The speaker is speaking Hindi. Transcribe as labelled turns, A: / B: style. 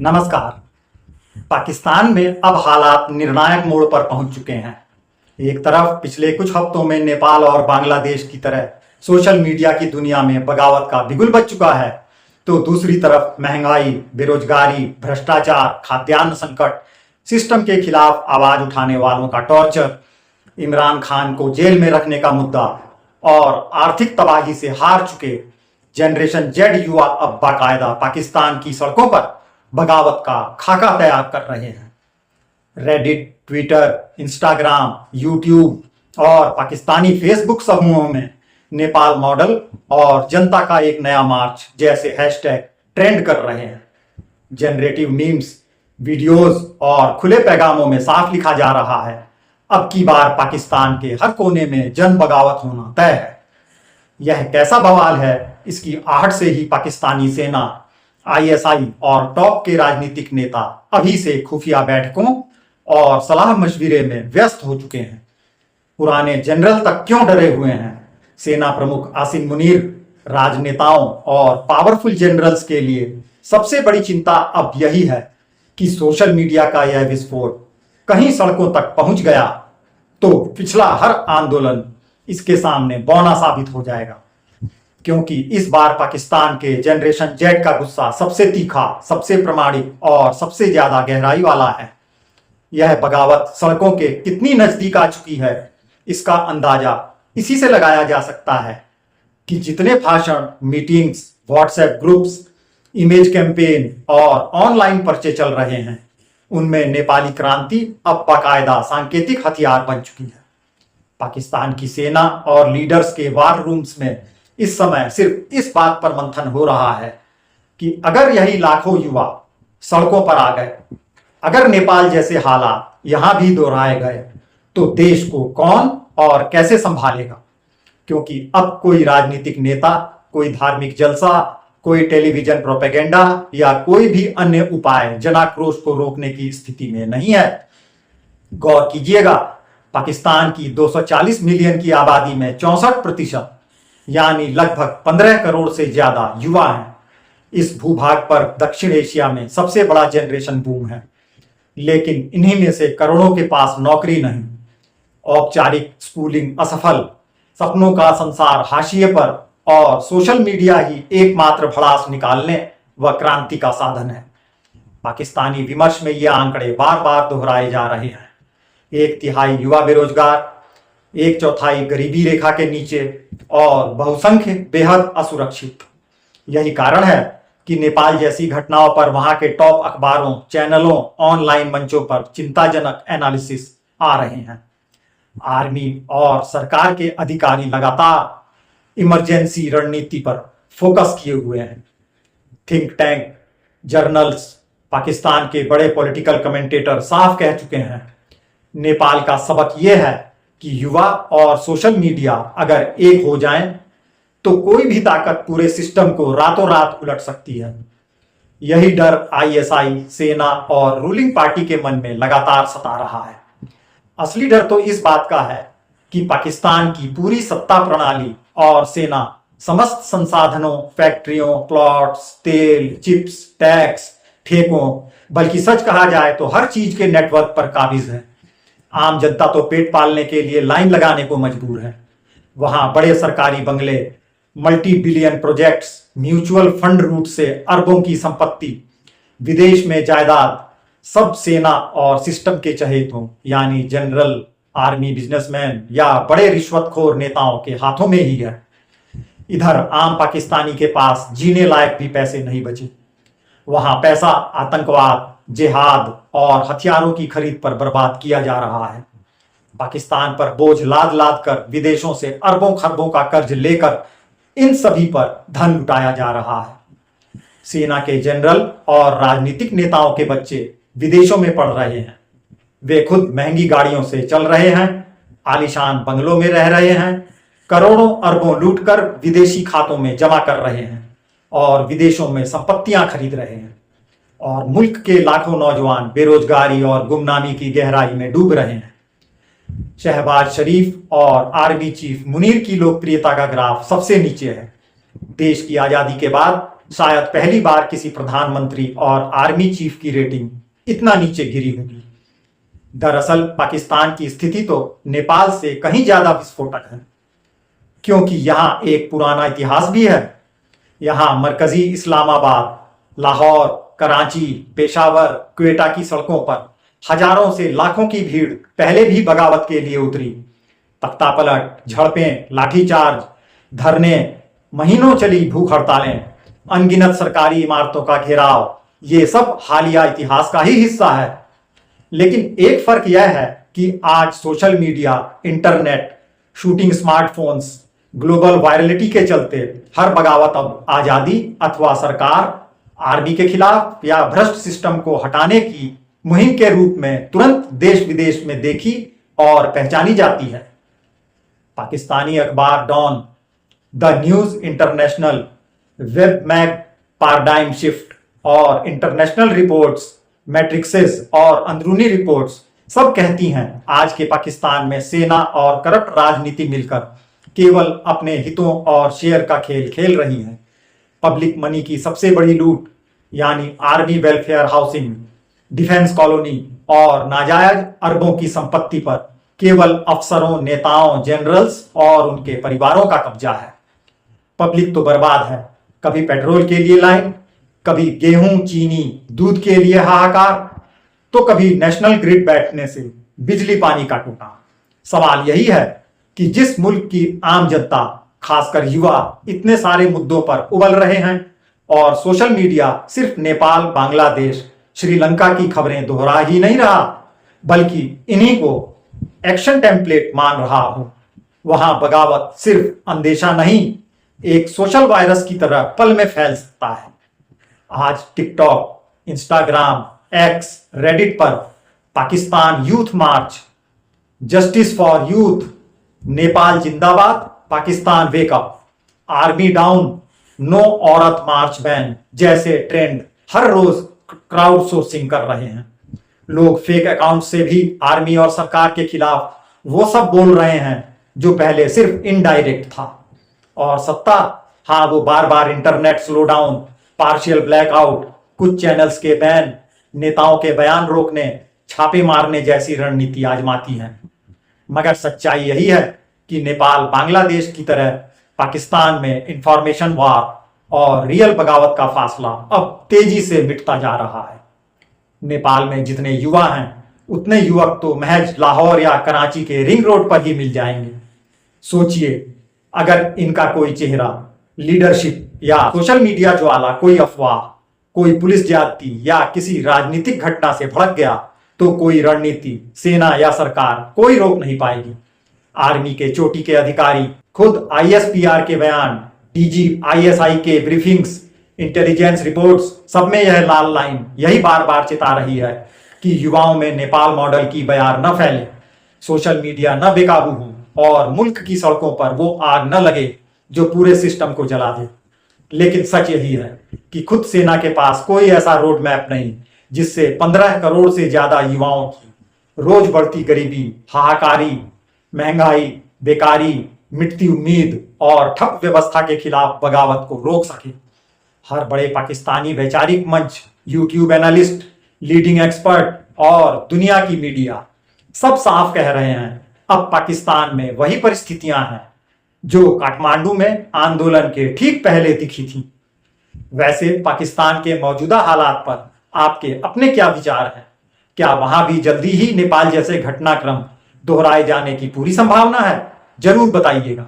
A: नमस्कार। पाकिस्तान में अब हालात निर्णायक मोड़ पर पहुंच चुके हैं। एक तरफ पिछले कुछ हफ्तों में नेपाल और बांग्लादेश की तरह सोशल मीडिया की दुनिया में बगावत का बिगुल बज चुका है, तो दूसरी तरफ महंगाई, बेरोजगारी, भ्रष्टाचार, खाद्यान्न संकट, सिस्टम के खिलाफ आवाज उठाने वालों का टॉर्चर, इमरान खान को जेल में रखने का मुद्दा और आर्थिक तबाही से हार चुके जनरेशन जेड युवा अब बाकायदा पाकिस्तान की सड़कों पर बगावत का खाका तैयार कर रहे हैं। रेडिट, ट्विटर, इंस्टाग्राम, यूट्यूब और पाकिस्तानी फेसबुक समूहों में नेपाल मॉडल और जनता का एक नया मार्च जैसे हैशटैग ट्रेंड कर रहे हैं। जनरेटिव मीम्स, वीडियोस और खुले पैगामों में साफ लिखा जा रहा है, अब की बार पाकिस्तान के हर कोने में जन बगावत होना तय है। यह कैसा बवाल है, इसकी आहट से ही पाकिस्तानी सेना, आईएसआई और टॉप के राजनीतिक नेता अभी से खुफिया बैठकों और सलाह मशविरे में व्यस्त हो चुके हैं। पुराने जनरल तक क्यों डरे हुए हैं? सेना प्रमुख आसिम मुनीर, राजनेताओं और पावरफुल जनरल्स के लिए सबसे बड़ी चिंता अब यही है कि सोशल मीडिया का यह विस्फोट कहीं सड़कों तक पहुंच गया तो पिछला हर आंदोलन इसके सामने बौना साबित हो जाएगा। क्योंकि इस बार पाकिस्तान के जनरेशन जेड का गुस्सा सबसे तीखा, सबसे प्रामाणिक और सबसे ज्यादा गहराई वाला है। यह बगावत सड़कों के कितनी नजदीक आ चुकी है, इसका अंदाजा इसी से लगाया जा सकता है कि जितने भाषण, meetings, WhatsApp groups, image campaign और ऑनलाइन पर्चे चल रहे हैं, उनमें नेपाली क्रांति अब बाकायदा सांकेतिक हथियार बन चुकी है। पाकिस्तान की सेना और लीडर्स के वार रूम्स में इस समय सिर्फ इस बात पर मंथन हो रहा है कि अगर यही लाखों युवा सड़कों पर आ गए, अगर नेपाल जैसे हालात यहां भी दोहराए गए, तो देश को कौन और कैसे संभालेगा? क्योंकि अब कोई राजनीतिक नेता, कोई धार्मिक जलसा, कोई टेलीविजन प्रोपेगेंडा या कोई भी अन्य उपाय जनाक्रोश को रोकने की स्थिति में नहीं है। गौर कीजिएगा, पाकिस्तान की 240 मिलियन की आबादी में 64% यानी लगभग 15 करोड़ से ज्यादा युवा हैं। इस भूभाग पर दक्षिण एशिया में सबसे बड़ा जनरेशन बूम है, लेकिन इन्हीं में से करोड़ों के पास नौकरी नहीं, औपचारिक स्कूलिंग असफल, सपनों का संसार हाशिए पर और सोशल मीडिया ही एकमात्र भड़ास निकालने व क्रांति का साधन है। पाकिस्तानी विमर्श में ये आंकड़े बार बार दोहराए जा रहे हैं। 1/3 युवा बेरोजगार, 1/4 गरीबी रेखा के नीचे और बहुसंख्य बेहद असुरक्षित। यही कारण है कि नेपाल जैसी घटनाओं पर वहां के टॉप अखबारों, चैनलों, ऑनलाइन मंचों पर चिंताजनक एनालिसिस आ रहे हैं। आर्मी और सरकार के अधिकारी लगातार इमरजेंसी रणनीति पर फोकस किए हुए हैं। थिंक टैंक, जर्नल्स, पाकिस्तान के बड़े पॉलिटिकल कमेंटेटर साफ कह चुके हैं, नेपाल का सबक यह है कि युवा और सोशल मीडिया अगर एक हो जाएं, तो कोई भी ताकत पूरे सिस्टम को रातों रात उलट सकती है। यही डर आईएसआई, सेना और रूलिंग पार्टी के मन में लगातार सता रहा है। असली डर तो इस बात का है कि पाकिस्तान की पूरी सत्ता प्रणाली और सेना समस्त संसाधनों, फैक्ट्रियों, प्लॉट्स, तेल, चिप्स, टैक्स, ठेकों, बल्कि सच कहा जाए तो हर चीज के नेटवर्क पर काबिज है। आम जनता तो पेट पालने के लिए लाइन लगाने को मजबूर है। वहां बड़े सरकारी बंगले, multi billion projects, mutual fund route से अरबों की संपत्ति, विदेश में जायदाद, सब सेना और सिस्टम के चहेतों यानी जनरल, आर्मी, बिजनेसमैन या बड़े रिश्वतखोर नेताओं के हाथों में ही है। इधर आम पाकिस्तानी के पास जीने लायक भी पैसे नहीं बचे। वहां पैसा आतंकवाद, जिहाद और हथियारों की खरीद पर बर्बाद किया जा रहा है। पाकिस्तान पर बोझ लाद लाद कर विदेशों से अरबों खरबों का कर्ज लेकर इन सभी पर धन लुटाया जा रहा है। सेना के जनरल और राजनीतिक नेताओं के बच्चे विदेशों में पढ़ रहे हैं। वे खुद महंगी गाड़ियों से चल रहे हैं, आलीशान बंगलों में रह रहे हैं, करोड़ों अरबों लूटकर विदेशी खातों में जमा कर रहे हैं और विदेशों में संपत्तियां खरीद रहे हैं। और मुल्क के लाखों नौजवान बेरोजगारी और गुमनामी की गहराई में डूब रहे हैं। शहबाज शरीफ और आर्मी चीफ मुनीर की लोकप्रियता का ग्राफ सबसे नीचे है। देश की आजादी के बाद शायद पहली बार किसी प्रधानमंत्री और आर्मी चीफ की रेटिंग इतना नीचे गिरी होगी। दरअसल पाकिस्तान की स्थिति तो नेपाल से कहीं ज्यादा विस्फोटक है, क्योंकि यहां एक पुराना इतिहास भी है। यहां मरकजी इस्लामाबाद, लाहौर, कराची, पेशावर, क्वेटा की सड़कों पर हजारों से लाखों की भीड़ पहले भी बगावत के लिए उतरी। तख्तापलट, झड़पें, लाठीचार्ज, धरने, महीनों चली भूख हड़तालें, अनगिनत सरकारी इमारतों का घेराव, ये सब हालिया इतिहास का ही हिस्सा है। लेकिन एक फर्क यह है कि आज social media, internet, shooting smartphones, global virality के चलते हर बगावत अब आजादी अथवा सरकार, आर्मी के खिलाफ या भ्रष्ट सिस्टम को हटाने की मुहिम के रूप में तुरंत देश विदेश में देखी और पहचानी जाती है। पाकिस्तानी अखबार Dawn, the news international, web mag paradigm shift और इंटरनेशनल रिपोर्ट्स, मैट्रिक्सेस और अंदरूनी रिपोर्ट्स सब कहती हैं आज के पाकिस्तान में सेना और करप्ट राजनीति मिलकर केवल अपने हितों और शेयर का खेल खेल रही है। पब्लिक मनी की सबसे बड़ी लूट यानी army welfare housing, defence colony और नाजायज अरबों की संपत्ति पर केवल अफसरों, नेताओं, जनरल्स और उनके परिवारों का कब्जा है। पब्लिक तो बर्बाद है। कभी पेट्रोल के लिए लाइन, कभी गेहूं, चीनी, दूध के लिए हाहाकार, तो कभी नेशनल ग्रिड बैठने से बिजली पानी का टूटा। सवाल यही है कि जिस मुल्क की आम जनता, खासकर युवा, इतने सारे मुद्दों पर उबल रहे हैं और सोशल मीडिया सिर्फ नेपाल, बांग्लादेश, श्रीलंका की खबरें दोहरा ही नहीं रहा, बल्कि इन्हीं को एक्शन टेम्पलेट मान रहा हो, वहां बगावत सिर्फ अंदेशा नहीं, एक सोशल वायरस की तरह पल में फैल सकता है। आज टिकटॉक, इंस्टाग्राम, एक्स, रेडिट पर Pakistan youth march, justice for youth, Nepal जिंदाबाद, Pakistan wake up, army down, no Aurat march ban जैसे ट्रेंड हर रोज क्राउड सोर्सिंग कर रहे हैं। लोग फेक अकाउंट से भी आर्मी और सरकार के खिलाफ वो सब बोल रहे हैं जो पहले सिर्फ इनडायरेक्ट था। और सत्ता, हाँ, वो बार बार internet slow down, partial blackout, कुछ चैनल्स के बैन, नेताओं के बयान रोकने, छापे मारने जैसी रणनीति आजमाती है। मगर सच्चाई यही है कि नेपाल बांग्लादेश की तरह पाकिस्तान में इंफॉर्मेशन वार और रियल बगावत का फासला अब तेजी से मिटता जा रहा है। नेपाल में जितने युवा हैं उतने युवक तो महज लाहौर या कराची के रिंग रोड पर ही मिल जाएंगे। सोचिए, अगर इनका कोई चेहरा, लीडरशिप या सोशल मीडिया ज्वाला, कोई अफवाह, कोई पुलिस ज्यादती या किसी राजनीतिक घटना से भड़क गया तो कोई रणनीति, सेना या सरकार कोई रोक नहीं पाएगी। आर्मी के चोटी के अधिकारी, खुद आईएसपीआर के बयान, डीजी आईएसआई के ब्रीफिंग्स, इंटेलिजेंस रिपोर्ट्स, सब में यह लाल लाइन यही बार बार चिता रही है कि युवाओं में नेपाल मॉडल की बयार न फैले, सोशल मीडिया न बेकाबू हो और मुल्क की सड़कों पर वो आग न लगे जो पूरे सिस्टम को जला दे। लेकिन सच यही है कि खुद सेना के पास कोई ऐसा रोड मैप नहीं जिससे 15 करोड़ से ज्यादा युवाओं की रोज बढ़ती गरीबी, हाहाकारी, महंगाई, बेकारी, मिटती उम्मीद और ठप व्यवस्था के खिलाफ बगावत को रोक सके। हर बड़े पाकिस्तानी वैचारिक मंच, यूट्यूब एनालिस्ट, लीडिंग एक्सपर्ट और दुनिया की मीडिया सब साफ कह रहे हैं अब पाकिस्तान में वही परिस्थितियां हैं जो काठमांडू में आंदोलन के ठीक पहले दिखी थी। वैसे पाकिस्तान के मौजूदा हालात पर आपके अपने क्या विचार हैं? क्या वहां भी जल्दी ही नेपाल जैसे घटनाक्रम दोहराए जाने की पूरी संभावना है? जरूर बताइएगा।